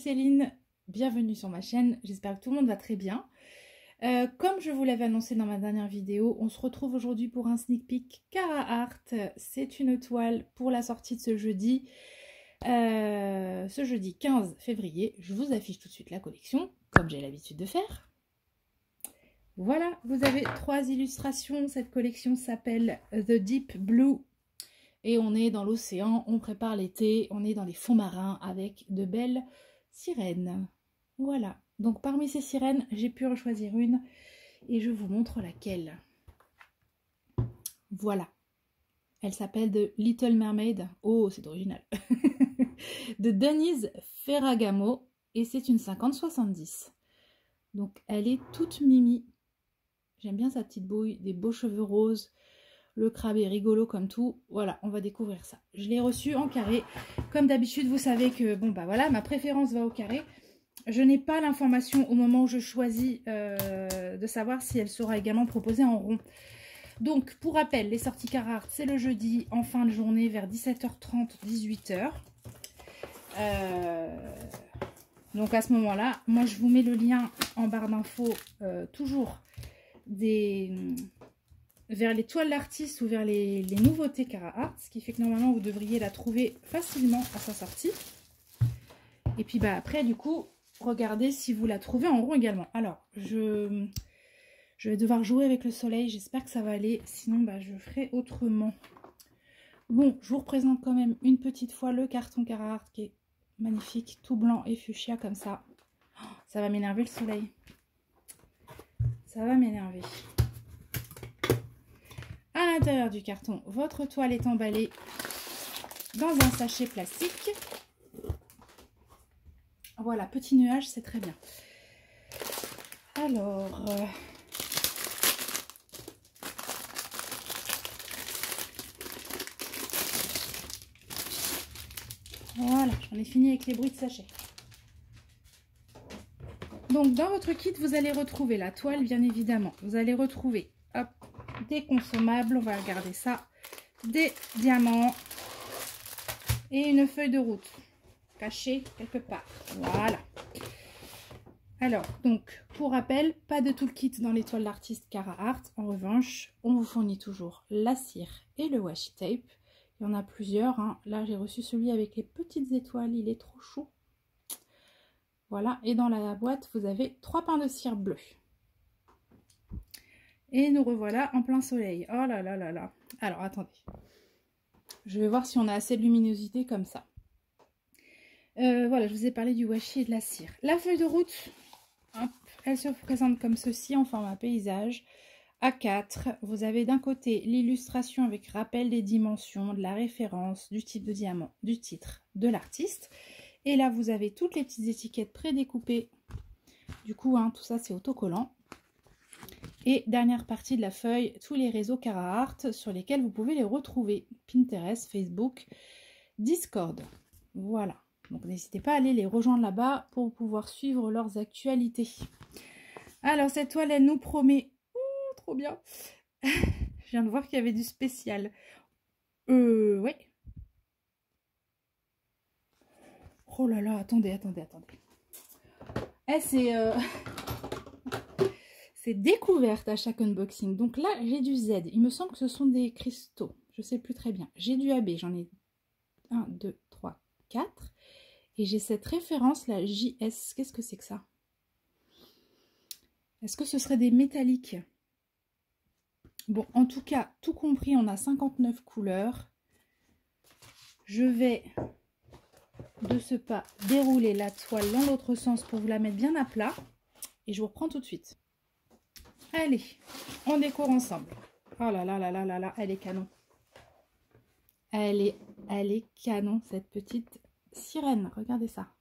Céline, bienvenue sur ma chaîne, j'espère que tout le monde va très bien. Comme je vous l'avais annoncé dans ma dernière vidéo, on se retrouve aujourd'hui pour un sneak peek Carhartt. C'est une toile pour la sortie de ce jeudi 15 février. Je vous affiche tout de suite la collection, comme j'ai l'habitude de faire. Voilà, vous avez 3 illustrations. Cette collection s'appelle The Deep Blue. Et on est dans l'océan, on prépare l'été, on est dans les fonds marins avec de belles sirènes. Voilà, donc parmi ces sirènes, j'ai pu en choisir une et je vous montre laquelle. Voilà, elle s'appelle The Little Mermaid. Oh, c'est original. De Denise Ferragamo et c'est une 50-70. Donc elle est toute mimi. J'aime bien sa petite bouille, des beaux cheveux roses. Le crabe est rigolo comme tout. Voilà, on va découvrir ça. Je l'ai reçu en carré. Comme d'habitude, vous savez que, bon, bah voilà, ma préférence va au carré. Je n'ai pas l'information au moment où je choisis de savoir si elle sera également proposée en rond. Donc, pour rappel, les sorties Carhartt, c'est le jeudi en fin de journée vers 17h30, 18h. Donc, à ce moment-là, moi, je vous mets le lien en barre d'infos, toujours vers les toiles d'artistes ou vers les nouveautés Carhartt, ce qui fait que normalement vous devriez la trouver facilement à sa sortie. Et puis bah après du coup, regardez si vous la trouvez en rond également. Alors, je vais devoir jouer avec le soleil, j'espère que ça va aller, sinon bah je ferai autrement. Bon, je vous représente quand même une petite fois le carton Carhartt qui est magnifique, tout blanc et fuchsia comme ça. Oh, ça va m'énerver le soleil. Ça va m'énerver. À l'intérieur du carton, votre toile est emballée dans un sachet plastique. Voilà, petit nuage, c'est très bien. Alors, voilà, j'en ai fini avec les bruits de sachet. Donc, dans votre kit, vous allez retrouver la toile, bien évidemment. Vous allez retrouver, hop, des consommables, on va regarder ça, des diamants et une feuille de route cachée quelque part. Voilà. Alors, donc, pour rappel, pas de toolkit dans les toiles d'artiste Carhartt. En revanche, on vous fournit toujours la cire et le washi tape. Il y en a plusieurs. Hein. Là, j'ai reçu celui avec les petites étoiles. Il est trop chou. Voilà. Et dans la boîte, vous avez 3 pains de cire bleus. Et nous revoilà en plein soleil. Oh là là là là. Alors, attendez. Je vais voir si on a assez de luminosité comme ça. Voilà, je vous ai parlé du washi et de la cire. La feuille de route, hop, elle se présente comme ceci en format paysage. A4, vous avez d'un côté l'illustration avec rappel des dimensions, de la référence, du type de diamant, du titre, de l'artiste. Et là, vous avez toutes les petites étiquettes prédécoupées. Du coup, hein, tout ça, c'est autocollant. Et dernière partie de la feuille, tous les réseaux Carhartt sur lesquels vous pouvez les retrouver. Pinterest, Facebook, Discord. Voilà. Donc n'hésitez pas à aller les rejoindre là-bas pour pouvoir suivre leurs actualités. Alors cette toile, elle nous promet... Oh, trop bien. Je viens de voir qu'il y avait du spécial. Ouais. Oh là là, attendez. Eh, c'est découverte à chaque unboxing. Donc là, j'ai du Z. Il me semble que ce sont des cristaux. Je ne sais plus très bien. J'ai du AB. J'en ai 1, 2, 3, 4. Et j'ai cette référence, la JS. Qu'est-ce que c'est que ça? Est-ce que ce serait des métalliques? Bon, en tout cas, tout compris, on a 59 couleurs. Je vais, de ce pas, dérouler la toile dans l'autre sens pour vous la mettre bien à plat. Et je vous reprends tout de suite. Allez, on décore ensemble. Oh là là là là là là, elle est canon. Elle est canon, cette petite sirène. Regardez ça.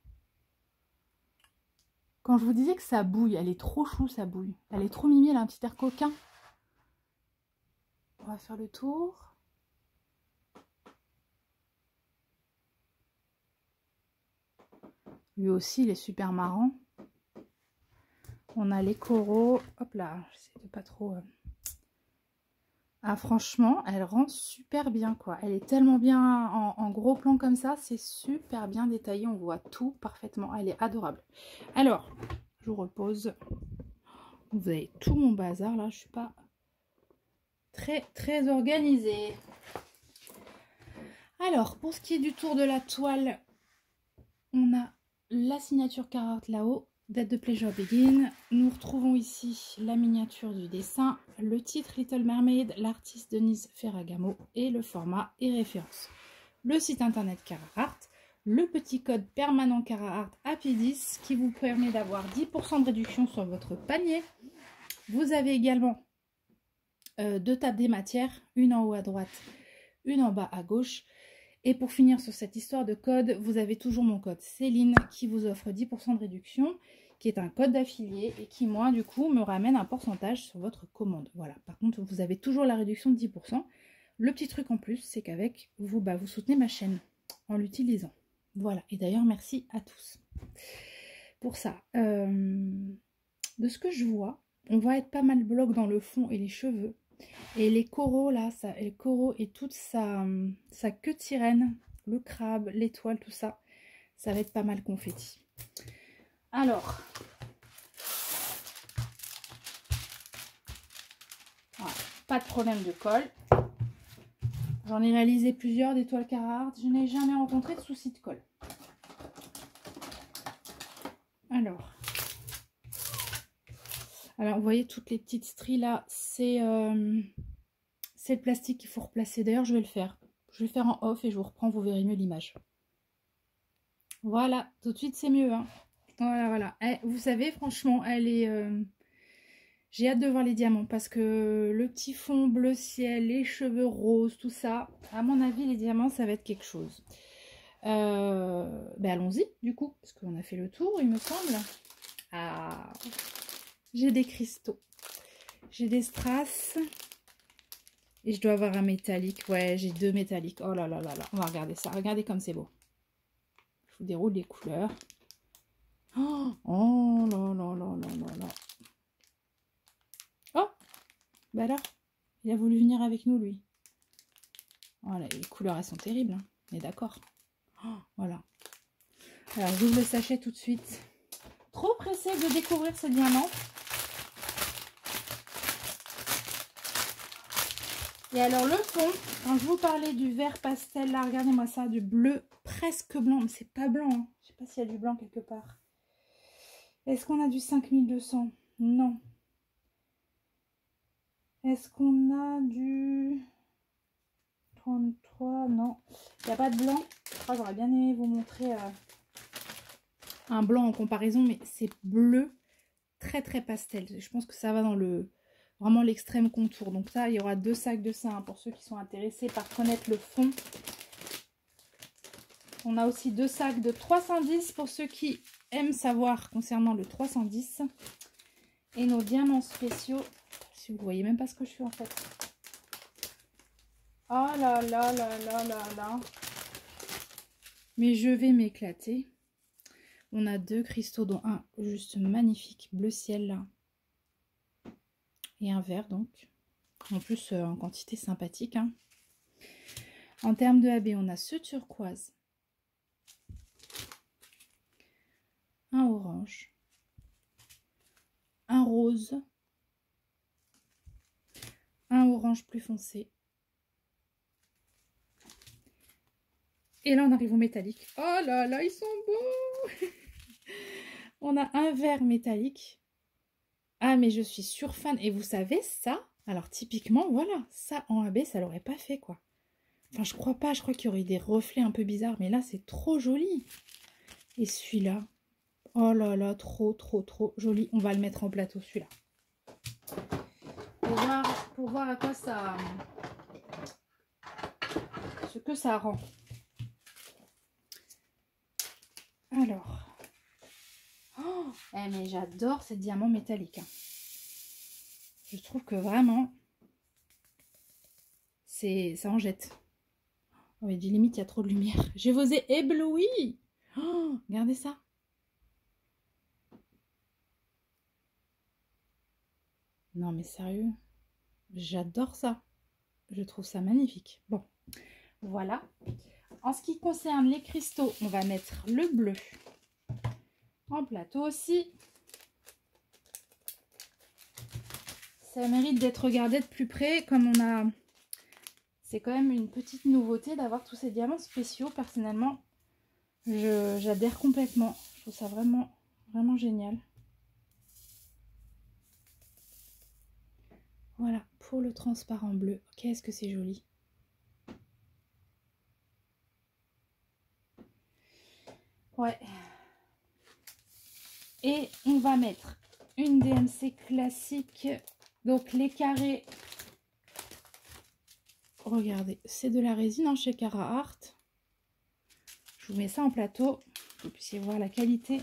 Quand je vous disais que ça bouille, elle est trop chou, ça bouille. Elle est trop mimi, elle a un petit air coquin. On va faire le tour. Lui aussi, il est super marrant. On a les coraux. Hop là, j'essaie de pas trop... Ah, franchement, elle rend super bien, quoi. Elle est tellement bien en gros plan comme ça. C'est super bien détaillé. On voit tout parfaitement. Elle est adorable. Alors, je vous repose. Vous avez tout mon bazar, là. Je suis pas très organisée. Alors, pour ce qui est du tour de la toile, on a la signature Carhartt là-haut. Date de Pleasure Begin. Nous retrouvons ici la miniature du dessin, le titre Little Mermaid, l'artiste Denise Ferragamo et le format et référence. Le site internet Carhartt, le petit code permanent Carhartt Happy 10 qui vous permet d'avoir 10% de réduction sur votre panier. Vous avez également deux tables des matières, une en haut à droite, une en bas à gauche. Et pour finir sur cette histoire de code, vous avez toujours mon code Céline qui vous offre 10% de réduction, qui est un code d'affilié et qui, moi, du coup, me ramène un pourcentage sur votre commande. Voilà, par contre, vous avez toujours la réduction de 10%. Le petit truc en plus, c'est qu'avec vous, vous soutenez ma chaîne en l'utilisant. Voilà, et d'ailleurs, merci à tous pour ça. De ce que je vois, on va être pas mal bloc dans le fond et les cheveux. Et les coraux là, les coraux et toute sa queue de sirène, le crabe, l'étoile, tout ça, ça va être pas mal confetti. Alors, voilà, pas de problème de colle. J'en ai réalisé plusieurs d'étoiles Carhartt. Je n'ai jamais rencontré de souci de colle. Alors, vous voyez toutes les petites stries là, c'est le plastique qu'il faut replacer. D'ailleurs, je vais le faire. Je vais le faire en off et je vous reprends, vous verrez mieux l'image. Voilà, tout de suite c'est mieux. Hein. Voilà. Vous savez, franchement, elle est... J'ai hâte de voir les diamants parce que le petit fond bleu ciel, les cheveux roses, tout ça, à mon avis, les diamants, ça va être quelque chose. Allons-y, du coup, parce qu'on a fait le tour, il me semble. Ah, j'ai des cristaux. J'ai des strass. Et je dois avoir un métallique. Ouais, j'ai deux métalliques. Oh là là là là. On va regarder ça. Regardez comme c'est beau. Je vous déroule les couleurs. Oh là là là là là là. Oh, bah alors, il a voulu venir avec nous, lui. Voilà, les couleurs, elles sont terribles. Hein. On est d'accord. Voilà. Alors, j'ouvre le sachet tout de suite. Trop pressée de découvrir ce diamant. Et alors, le fond, quand je vous parlais du vert pastel, là, regardez-moi ça, du bleu presque blanc. Mais c'est pas blanc. Hein. Je sais pas s'il y a du blanc quelque part. Est-ce qu'on a du 5200? Non. Est-ce qu'on a du 33? Non. Il n'y a pas de blanc. J'aurais bien aimé vous montrer un blanc en comparaison, mais c'est bleu très pastel. Je pense que ça va dans le vraiment l'extrême contour. Donc ça, il y aura deux sacs de ça hein, pour ceux qui sont intéressés par connaître le fond. On a aussi deux sacs de 310 pour ceux qui aiment savoir concernant le 310. Et nos diamants spéciaux. Si vous voyez même pas ce que je fais en fait. Oh là là là là là là. Mais je vais m'éclater. On a deux cristaux dont un juste magnifique bleu ciel là. Et un vert donc. En plus en quantité sympathique. Hein. En termes de AB, on a ce turquoise. Un orange. Un rose. Un orange plus foncé. Et là, on arrive au métallique. Oh là là, ils sont beaux. On a un vert métallique. Ah, mais je suis fan. Et vous savez, ça, alors typiquement, voilà, ça en AB, ça l'aurait pas fait, quoi. Enfin, je crois pas. Je crois qu'il y aurait des reflets un peu bizarres. Mais là, c'est trop joli. Et celui-là, oh là là, trop joli. On va le mettre en plateau, celui-là. Pour voir à quoi ça... ce que ça rend. Alors, oh, mais j'adore ces diamants métalliques. Hein. Je trouve que vraiment, ça en jette. Oh, il dit limite, il y a trop de lumière. Je vous ai ébloui. Oh, regardez ça. Non mais sérieux, j'adore ça. Je trouve ça magnifique. Bon, voilà. En ce qui concerne les cristaux, on va mettre le bleu en plateau aussi. Ça mérite d'être regardé de plus près, comme on a... C'est quand même une petite nouveauté d'avoir tous ces diamants spéciaux. Personnellement, j'adhère complètement. Je trouve ça vraiment, vraiment génial. Voilà, pour le transparent bleu. Qu'est-ce que c'est joli. Ouais. Et on va mettre une DMC classique. Donc les carrés, regardez, c'est de la résine hein, chez Cara Art. Je vous mets ça en plateau, que vous puissiez voir la qualité.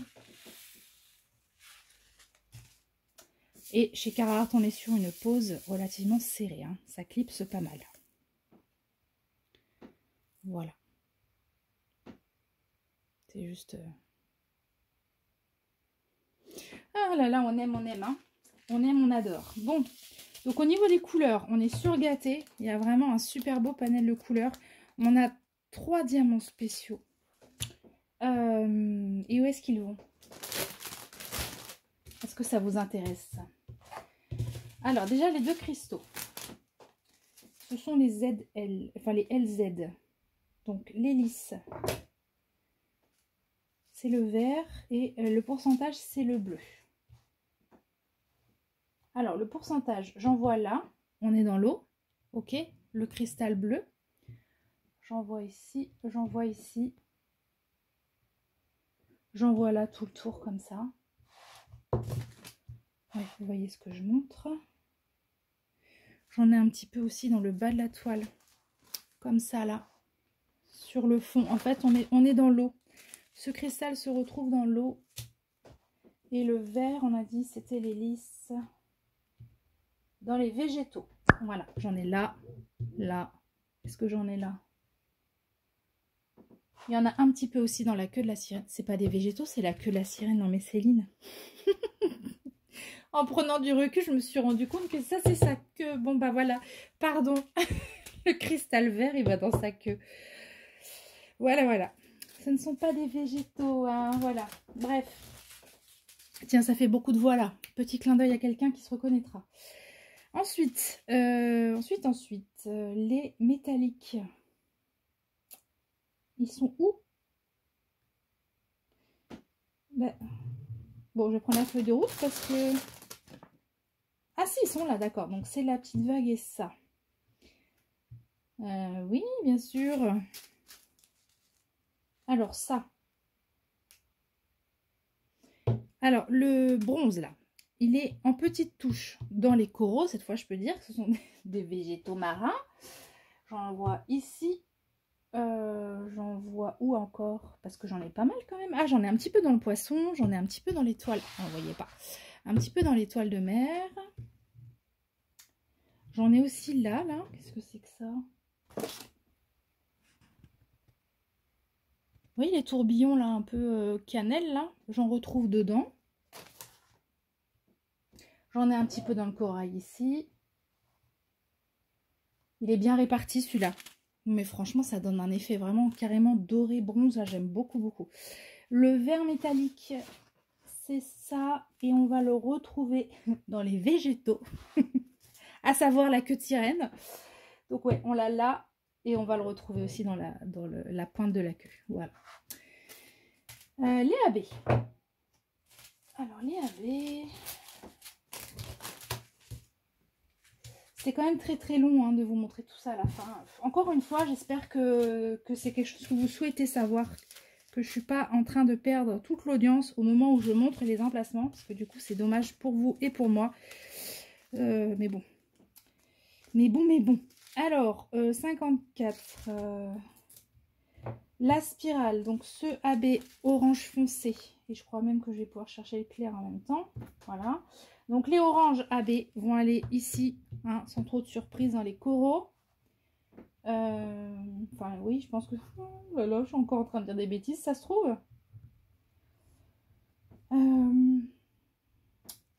Et chez Cara Art, on est sur une pose relativement serrée. Hein. Ça clipse pas mal. Voilà. C'est juste... Ah là là, on aime, hein. On aime, on adore. Bon, donc au niveau des couleurs, on est surgâté. Il y a vraiment un super beau panel de couleurs. On a 3 diamants spéciaux. Et où est-ce qu'ils vont? Est-ce que ça vous intéresse? Alors, déjà, les 2 cristaux. Ce sont les ZL, enfin les LZ. Donc, l'hélice, c'est le vert et le pourcentage, c'est le bleu. Alors, le pourcentage, j'envoie là. On est dans l'eau. Ok. Le cristal bleu. J'envoie ici. J'envoie ici. J'envoie là tout le tour comme ça. Ouais, vous voyez ce que je montre. J'en ai un petit peu aussi dans le bas de la toile. Comme ça là. Sur le fond. En fait, on est dans l'eau. Ce cristal se retrouve dans l'eau. Et le vert, on a dit, c'était l'hélice. Dans les végétaux. Voilà, j'en ai là. Là. Est-ce que j'en ai là? Il y en a un petit peu aussi dans la queue de la sirène. C'est pas des végétaux, c'est la queue de la sirène. Non mais Céline. En prenant du recul, je me suis rendu compte que ça, c'est sa queue. Bon bah voilà, pardon. Le cristal vert, il va dans sa queue. Voilà, voilà. Ce ne sont pas des végétaux, hein, voilà. Bref. Tiens, ça fait beaucoup de voix là. Petit clin d'œil à quelqu'un qui se reconnaîtra. Ensuite, les métalliques. Ils sont où? Ben, bon, je prends la feuille de route parce que... Ah si, ils sont là, d'accord. Donc, c'est la petite vague et ça. Oui, bien sûr. Alors, ça. Alors, le bronze, là, il est en petites touches dans les coraux. Cette fois, je peux dire que ce sont des végétaux marins. J'en vois ici. J'en vois où encore? Parce que j'en ai pas mal quand même. Ah, j'en ai un petit peu dans le poisson. J'en ai un petit peu dans l'étoile. Ah, vous voyez pas. Un petit peu dans l'étoile de mer. J'en ai aussi là. Qu'est-ce que c'est que ça? Vous voyez les tourbillons là, un peu cannelle là? J'en retrouve dedans. J'en ai un petit peu dans le corail ici. Il est bien réparti celui-là. Mais franchement, ça donne un effet vraiment carrément doré bronze. Là, j'aime beaucoup, beaucoup. Le vert métallique, c'est ça. Et on va le retrouver dans les végétaux. À savoir la queue de sirène. Donc ouais, on l'a là. Et on va le retrouver aussi dans la pointe de la queue. Voilà. Les AB. Alors, les AB... C'est quand même très très long hein, de vous montrer tout ça à la fin. Encore une fois, j'espère que c'est quelque chose que vous souhaitez savoir. Que je ne suis pas en train de perdre toute l'audience au moment où je montre les emplacements. Parce que du coup, c'est dommage pour vous et pour moi. Mais bon. Mais bon. Alors, 54. La spirale. Donc, ce AB orange foncé. Et je crois même que je vais pouvoir chercher le clair en même temps. Voilà. Donc, les oranges AB vont aller ici, hein, sans trop de surprise, dans les coraux. Enfin, oui, je pense que... Oh là là, je suis encore en train de dire des bêtises, ça se trouve.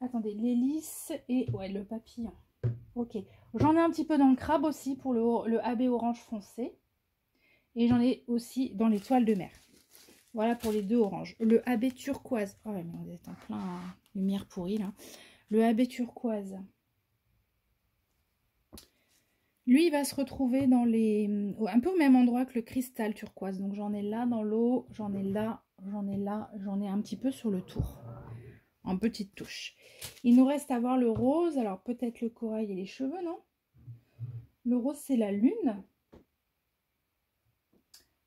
Attendez, l'hélice et... Ouais, le papillon. Ok. J'en ai un petit peu dans le crabe aussi pour le AB orange foncé. Et j'en ai aussi dans les toiles de mer. Voilà pour les deux oranges. Le AB turquoise. Oh, mais on est en plein lumière pourrie là. Le AB turquoise. Lui, il va se retrouver dans les... un peu au même endroit que le cristal turquoise. Donc j'en ai là dans l'eau, j'en ai là, j'en ai là, j'en ai un petit peu sur le tour. En petites touches. Il nous reste à voir le rose. Alors peut-être le corail et les cheveux, non? Le rose, c'est la lune.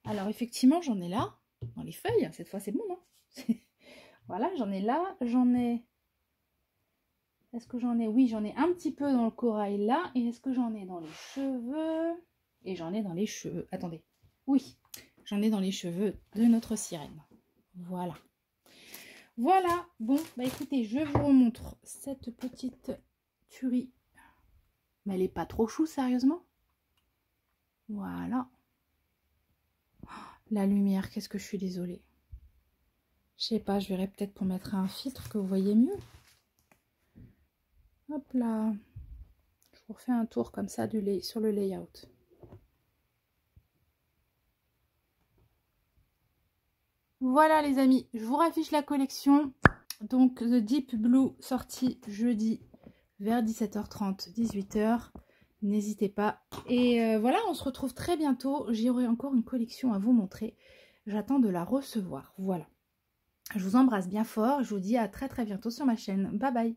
Alors effectivement, j'en ai là, dans les feuilles. Cette fois, c'est bon, non? Voilà, j'en ai là, j'en ai... Est-ce que j'en ai? Oui, j'en ai un petit peu dans le corail là. Et est-ce que j'en ai dans les cheveux? Et j'en ai dans les cheveux. Attendez. Oui, j'en ai dans les cheveux de notre sirène. Voilà. Voilà. Bon, bah écoutez, je vous remontre cette petite tuerie. Mais elle n'est pas trop chou, sérieusement. Voilà. La lumière, qu'est-ce que je suis désolée. Je sais pas, je verrai peut-être pour mettre un filtre que vous voyez mieux. Hop là. Je vous refais un tour comme ça sur le layout. Voilà les amis, je vous raffiche la collection. Donc The Deep Blue sorti jeudi vers 17h30, 18h. N'hésitez pas. Et voilà, on se retrouve très bientôt. J'aurai encore une collection à vous montrer. J'attends de la recevoir. Voilà. Je vous embrasse bien fort. Je vous dis à très bientôt sur ma chaîne. Bye bye.